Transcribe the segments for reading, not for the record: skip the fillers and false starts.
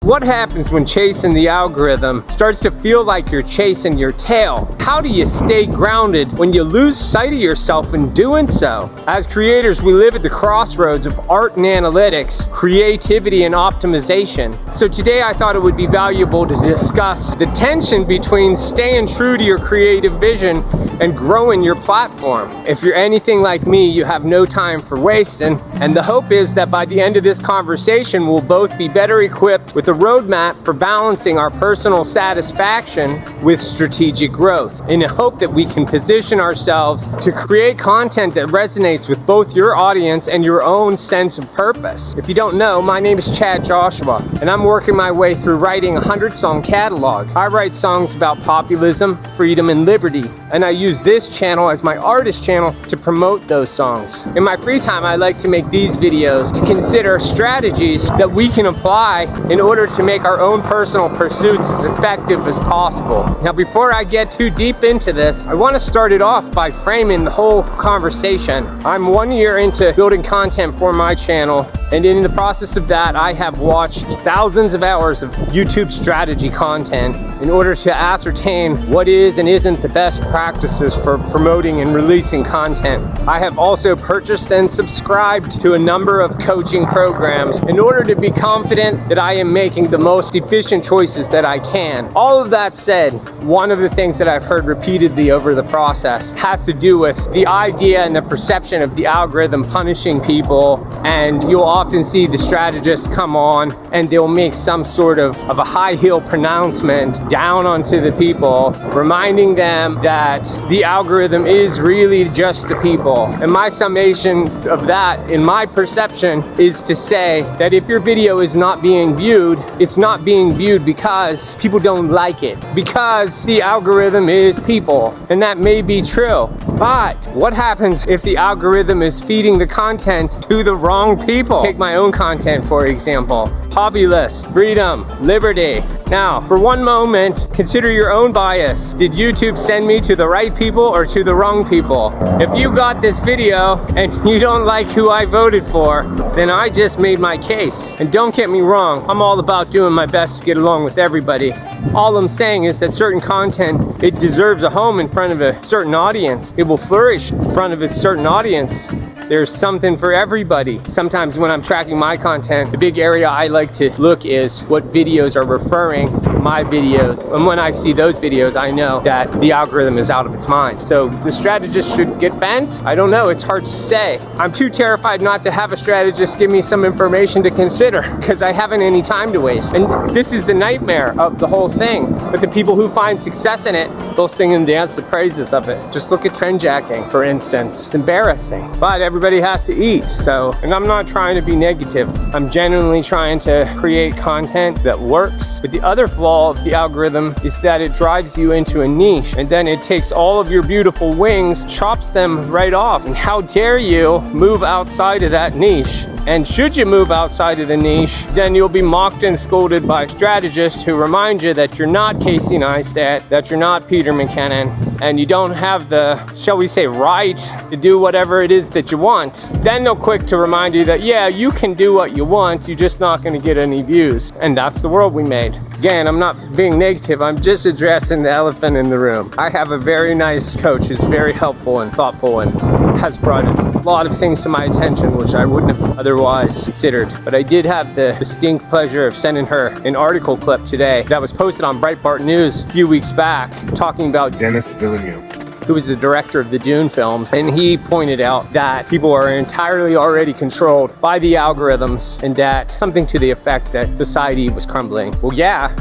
What happens when chasing the algorithm starts to feel like you're chasing your tail? How do you stay grounded when you lose sight of yourself in doing so? As creators, we live at the crossroads of art and analytics, creativity and optimization. So today I thought it would be valuable to discuss the tension between staying true to your creative vision and growing your platform. If you're anything like me, you have no time for wasting, and the hope is that by the end of this conversation, we'll both be better equipped with a roadmap for balancing our personal satisfaction with strategic growth, in the hope that we can position ourselves to create content that resonates with both your audience and your own sense of purpose. If you don't know, my name is Chad Joshua, and I'm working my way through writing a 100-song catalog. I write songs about populism, freedom, and liberty, and I use this channel as my artist channel to promote those songs. In my free time, I like to make these videos to consider strategies that we can apply in order to make our own personal pursuits as effective as possible. Now, before I get too deep into this, I want to start it off by framing the whole conversation. I'm 1 year into building content for my channel, and in the process of that, I have watched thousands of hours of YouTube strategy content in order to ascertain what is and isn't the best practices for promoting and releasing content. I have also purchased and subscribed to a number of coaching programs in order to be confident that I am making the most efficient choices that I can. All of that said, one of the things that I've heard repeatedly over the process has to do with the idea and the perception of the algorithm punishing people, and you'll often see the strategists come on and they'll make some sort of a high heel pronouncement down onto the people, reminding them that the algorithm is really just the people. And my summation of that, in my perception, is to say that if your video is not being viewed, it's not being viewed because people don't like it, because the algorithm is people. And that may be true, but what happens if the algorithm is feeding the content to the wrong people? Take my own content, for example. Populist, freedom, liberty. Now, for one moment, consider your own bias. Did YouTube send me to the right people or to the wrong people? If you got this video and you don't like who I voted for, then I just made my case. And don't get me wrong, I'm all about doing my best to get along with everybody. All I'm saying is that certain content, it deserves a home in front of a certain audience. It will flourish in front of a certain audience. There's something for everybody. Sometimes when I'm tracking my content, the big area I like to look is what videos are referring to my videos. And when I see those videos, I know that the algorithm is out of its mind. So the strategist should get bent? I don't know, it's hard to say. I'm too terrified not to have a strategist give me some information to consider because I haven't any time to waste. And this is the nightmare of the whole thing. But the people who find success in it, they'll sing and dance the praises of it. Just look at trendjacking, for instance. It's embarrassing. But everybody has to eat, so, and I'm not trying to be negative. I'm genuinely trying to create content that works. But the other flaw of the algorithm is that it drives you into a niche, and then it takes all of your beautiful wings, chops them right off. And how dare you move outside of that niche? And should you move outside of the niche, then you'll be mocked and scolded by strategists who remind you that you're not Casey Neistat, that you're not Peter McKinnon, and you don't have the, shall we say, right to do whatever it is that you want. Then they'll quick to remind you that, yeah, you can do what you want, you're just not going to get any views. And that's the world we made. Again, I'm not being negative, I'm just addressing the elephant in the room. I have a very nice coach who's very helpful and thoughtful and has brought a lot of things to my attention which I wouldn't have otherwise considered. But I did have the distinct pleasure of sending her an article clip today that was posted on Breitbart News a few weeks back talking about Denis Villeneuve, who was the director of the Dune films, and he pointed out that people are entirely already controlled by the algorithms, and that something to the effect that society was crumbling. Well, yeah,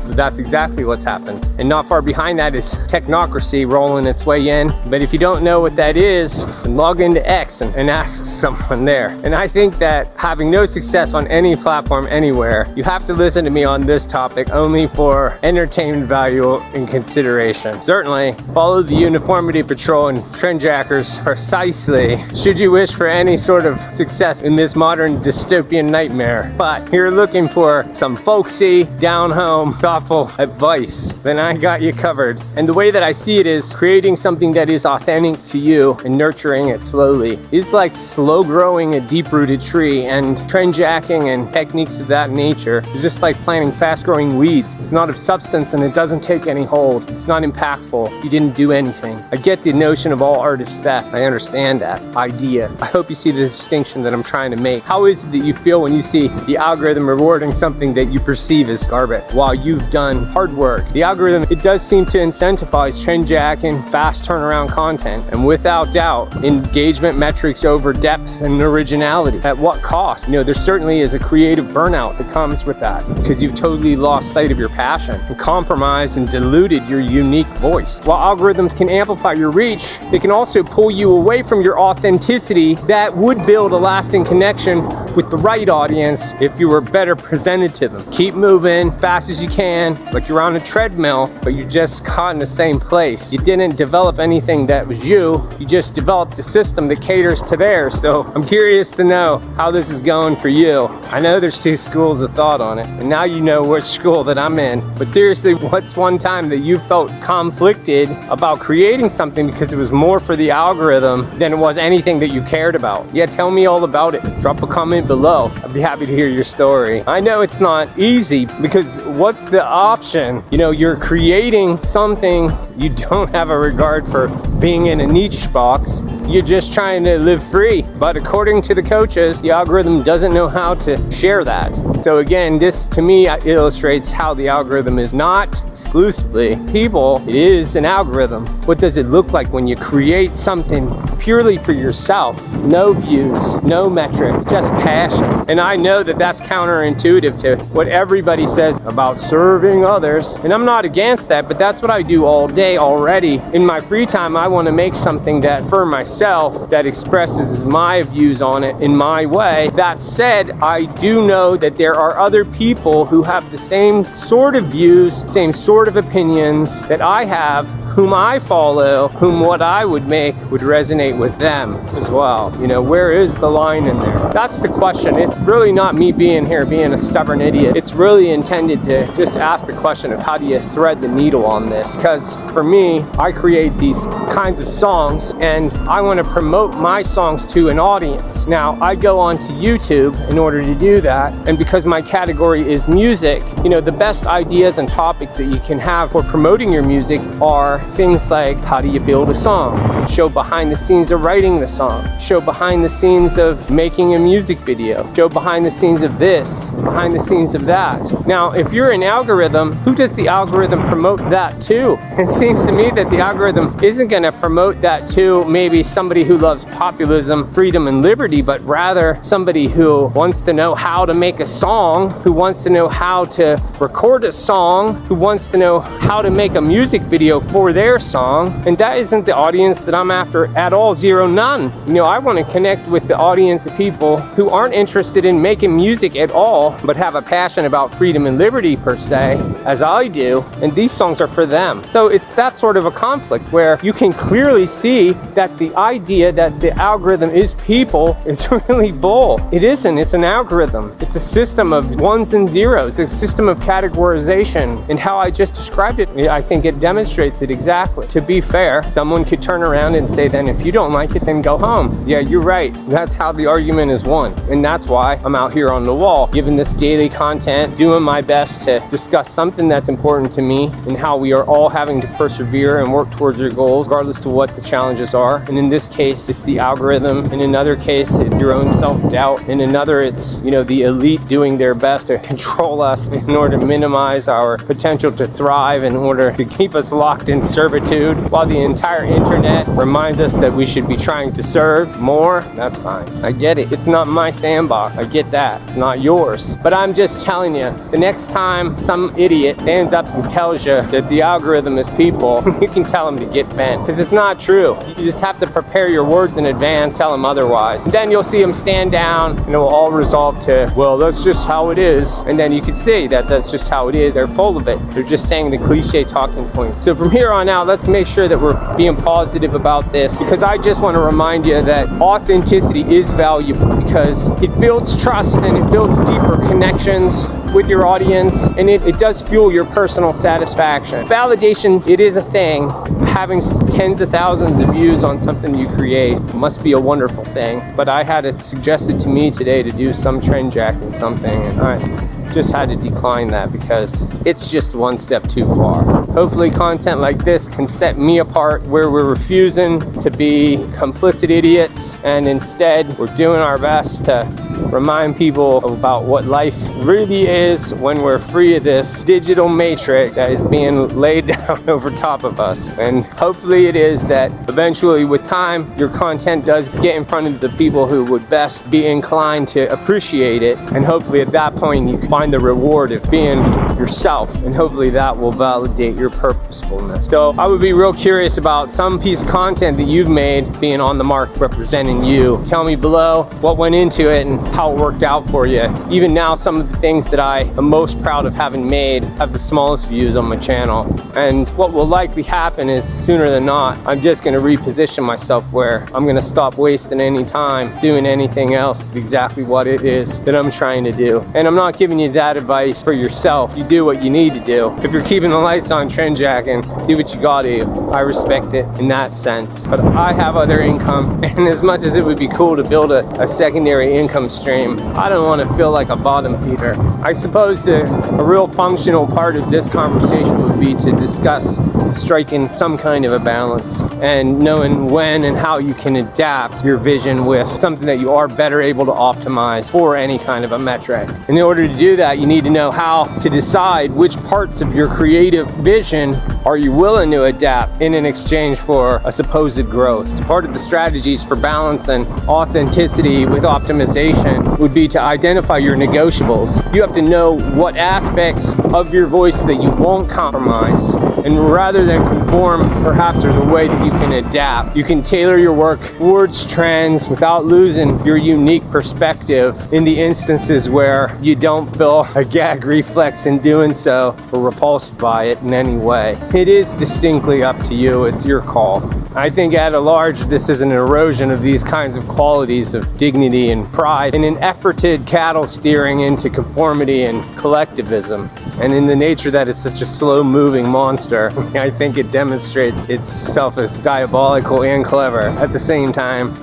that's exactly what's happened. And not far behind that is technocracy rolling its way in. But if you don't know what that is, then log into X and ask someone there. And I think that having no success on any platform anywhere, you have to listen to me on this topic only for entertainment value and consideration. Certainly, follow the Uniformity Patrol and Trendjackers precisely should you wish for any sort of success in this modern dystopian nightmare. But you're looking for some folksy, down-home, calm, thoughtful advice, then I got you covered. And the way that I see it is creating something that is authentic to you and nurturing it slowly is like slow growing a deep-rooted tree, and trend jacking and techniques of that nature is just like planting fast-growing weeds. It's not of substance and it doesn't take any hold. It's not impactful. You didn't do anything. I get the notion of all art is theft. I understand that idea. I hope you see the distinction that I'm trying to make. How is it that you feel when you see the algorithm rewarding something that you perceive as garbage while you've done hard work? The algorithm, it does seem to incentivize trend jacking, fast turnaround content, and without doubt, engagement metrics over depth and originality. At what cost? You know, there certainly is a creative burnout that comes with that because you've totally lost sight of your passion and compromised and diluted your unique voice. While algorithms can amplify your reach, they can also pull you away from your authenticity that would build a lasting connection with the right audience if you were better presented to them. Keep moving fast as you can, like you're on a treadmill, but you're just caught in the same place. You didn't develop anything that was you just developed a system that caters to theirs. So I'm curious to know how this is going for you. I know there's two schools of thought on it, and now you know which school that I'm in. But seriously, what's one time that you felt conflicted about creating something because it was more for the algorithm than it was anything that you cared about? Yeah, tell me all about it. Drop a comment below. I'd be happy to hear your story. I know it's not easy because what's the option? You know, you're creating something, you don't have a regard for being in a niche box. You're just trying to live free. But according to the coaches, the algorithm doesn't know how to share that. So again, this to me illustrates how the algorithm is not exclusively people. It is an algorithm. What does it look like when you create something purely for yourself? No views, no metrics, just passion. And I know that that's counterintuitive to what everybody says about serving others. And I'm not against that, but that's what I do all day already. In my free time, I want to make something that's for myself, that expresses my views on it in my way. That said, I do know that there are other people who have the same sort of views, same sort of opinions that I have, whom I follow, whom what I would make would resonate with them as well. You know, where is the line in there? That's the question. It's really not me being here being a stubborn idiot. It's really intended to just ask the question of how do you thread the needle on this? Because for me, I create these kinds of songs and I want to promote my songs to an audience. Now, I go onto YouTube in order to do that, and because my category is music, you know, the best ideas and topics that you can have for promoting your music are things like how do you build a song, show behind the scenes of writing the song, show behind the scenes of making a music video, show behind the scenes of this, behind the scenes of that. Now, if you're an algorithm, who does the algorithm promote that to? It seems to me that the algorithm isn't going to promote that to maybe somebody who loves populism, freedom, and liberty, but rather somebody who wants to know how to make a song, who wants to know how to record a song, who wants to know how to make a music video for their song. And that isn't the audience that I'm after at all. Zero, none. You know, I want to connect with the audience of people who aren't interested in making music at all, but have a passion about freedom and liberty per se, as I do, and these songs are for them. So it's that sort of a conflict where you can clearly see that the idea that the algorithm is people is really bull. It isn't. It's an algorithm. It's a system of ones and zeros, a system of categorization. And how I just described it, I think it demonstrates it exactly. To be fair, someone could turn around and say, then if you don't like it, then go home. Yeah, you're right. That's how the argument is won. And that's why I'm out here on the wall, giving this daily content, doing my best to discuss something that's important to me and how we are all having to persevere and work towards your goals, regardless to what the challenges are. And in this case, it's the algorithm. In another case, it's your own self-doubt. In another, it's, you know, the elite doing their best to control us in order to minimize our potential to thrive, in order to keep us locked in servitude, while the entire internet reminds us that we should be trying to serve more. That's fine. I get it. It's not my sandbox. I get that. It's not yours. But I'm just telling you, the next time some idiot stands up and tells you that the algorithm is people, you can tell them to get bent. Because it's not true. You just have to prepare your words in advance, tell them otherwise. And then you'll see them stand down and it will all resolve to, well, that's just how it is. And then you can see that that's just how it is. They're full of it. They're just saying the cliche talking points. So from here on out, let's make sure that we're being positive about this, because I just want to remind you that authenticity is valuable because it builds trust and it builds deeper connections with your audience, and it does fuel your personal satisfaction. Validation, it is a thing. Having tens of thousands of views on something you create must be a wonderful thing. But I had it suggested to me today to do some trend jacking something, and I just had to decline that because it's just one step too far. Hopefully content like this can set me apart, where we're refusing to be complicit idiots and instead we're doing our best to remind people about what life really is when we're free of this digital matrix that is being laid down over top of us. And hopefully it is that eventually with time your content does get in front of the people who would best be inclined to appreciate it, and hopefully at that point you can find the reward of being yourself, and hopefully that will validate your purposefulness. So I would be real curious about some piece of content that you've made being on the mark representing you. Tell me below what went into it and how it worked out for you. Even now, some of the things that I am most proud of having made have the smallest views on my channel. And what will likely happen is, sooner than not, I'm just going to reposition myself where I'm going to stop wasting any time doing anything else but exactly what it is that I'm trying to do. And I'm not giving you that advice for yourself. You do what you need to do. If you're keeping the lights on trend jacking, do what you gotta do. I respect it in that sense. But I have other income, and as much as it would be cool to build a secondary income stream, I don't want to feel like a bottom feeder. I suppose a real functional part of this conversation would be to discuss striking some kind of a balance and knowing when and how you can adapt your vision with something that you are better able to optimize for any kind of a metric. In order to do that, you need to know how to decide which parts of your creative vision are you willing to adapt in an exchange for a supposed growth. So part of the strategies for balance and authenticity with optimization would be to identify your negotiables. You have to know what aspects of your voice that you won't compromise, and rather than conform, perhaps there's a way that you can adapt. You can tailor your work towards trends without losing your unique perspective in the instances where you don't feel a gag reflex in doing so or repulsed by it in any way. It is distinctly up to you. It's your call. I think at a large, this is an erosion of these kinds of qualities of dignity and pride in an efforted cattle steering into conformity and collectivism. And in the nature that it's such a slow-moving monster, I think it demonstrates itself as diabolical and clever at the same time.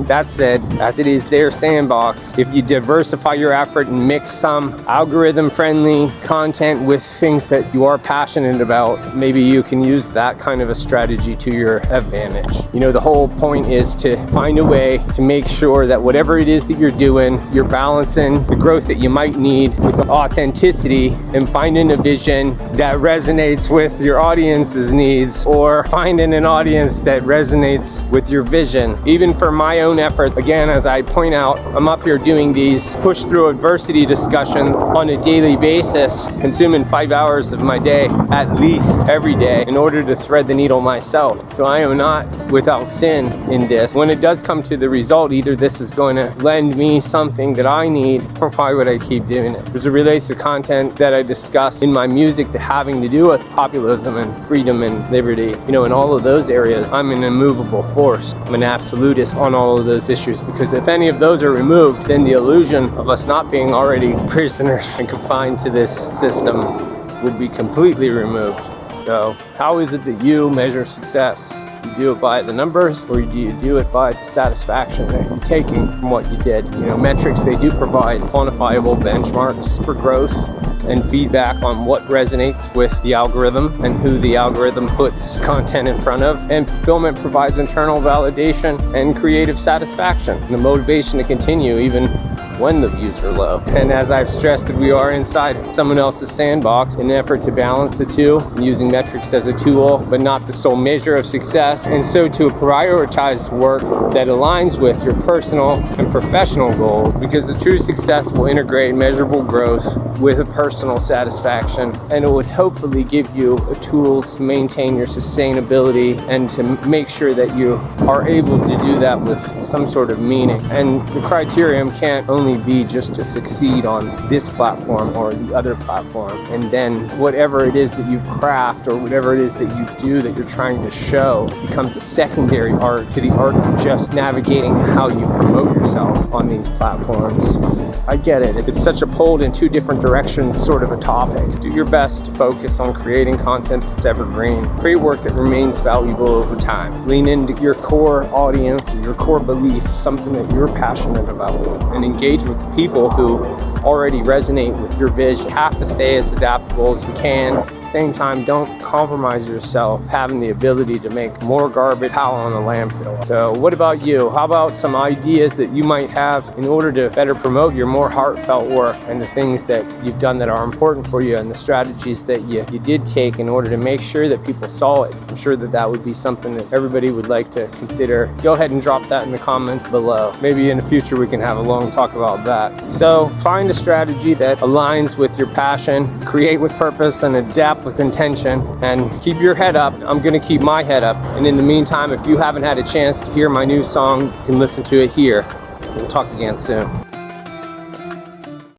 That said, as it is their sandbox, if you diversify your effort and mix some algorithm-friendly content with things that you are passionate about, maybe you can use that kind of a strategy to your advantage. You know, the whole point is to find a way to make sure that whatever it is that you're doing, you're balancing the growth that you might need with authenticity and finding a vision that resonates with your audience's needs, or finding an audience that resonates with your vision. Even for my own effort, again, as I point out, I'm up here doing these push through adversity discussions on a daily basis, consuming 5 hours of my day at least every day in order to thread the needle myself. So I am not without sin in this. When it does come to the result, either this is going to lend me something that I need, or why would I keep doing it? As it relates to content that I discuss in my music that having to do with populism and freedom and liberty, you know, in all of those areas, I'm an immovable force. I'm an absolutist on all of those issues, because if any of those are removed, then the illusion of us not being already prisoners and confined to this system would be completely removed. So how is it that you measure success? You do it by the numbers, or do you do it by the satisfaction that you're taking from what you did? You know, metrics, they do provide quantifiable benchmarks for growth and feedback on what resonates with the algorithm and who the algorithm puts content in front of. And fulfillment provides internal validation and creative satisfaction, and the motivation to continue even when the views are low. And as I've stressed, that we are inside someone else's sandbox in an effort to balance the two, using metrics as a tool, but not the sole measure of success. And so to prioritize work that aligns with your personal and professional goals, because the true success will integrate measurable growth with a personal satisfaction, and it would hopefully give you the tools to maintain your sustainability and to make sure that you are able to do that with some sort of meaning. And the criterion can't only be just to succeed on this platform or the other platform, and then whatever it is that you craft or whatever it is that you do that you're trying to show becomes a secondary art to the art of just navigating how you promote yourself on these platforms. I get it. It's such a pulled in two different directions sort of a topic. Do your best to focus on creating content that's evergreen. Create work that remains valuable over time. Lean into your core audience or your core belief, something that you're passionate about, and engage with people who already resonate with your vision. You have to stay as adaptable as you can. At the same time, don't compromise yourself having the ability to make more garbage pile on the landfill. So what about you? How about some ideas that you might have in order to better promote your more heartfelt work and the things that you've done that are important for you and the strategies that you did take in order to make sure that people saw it? I'm sure that that would be something that everybody would like to consider. Go ahead and drop that in the comments below. Maybe in the future we can have a long talk about that. So find a strategy that aligns with your passion, create with purpose, and adapt with intention, and keep your head up. I'm gonna keep my head up. And in the meantime, if you haven't had a chance to hear my new song, you can listen to it here. We'll talk again soon.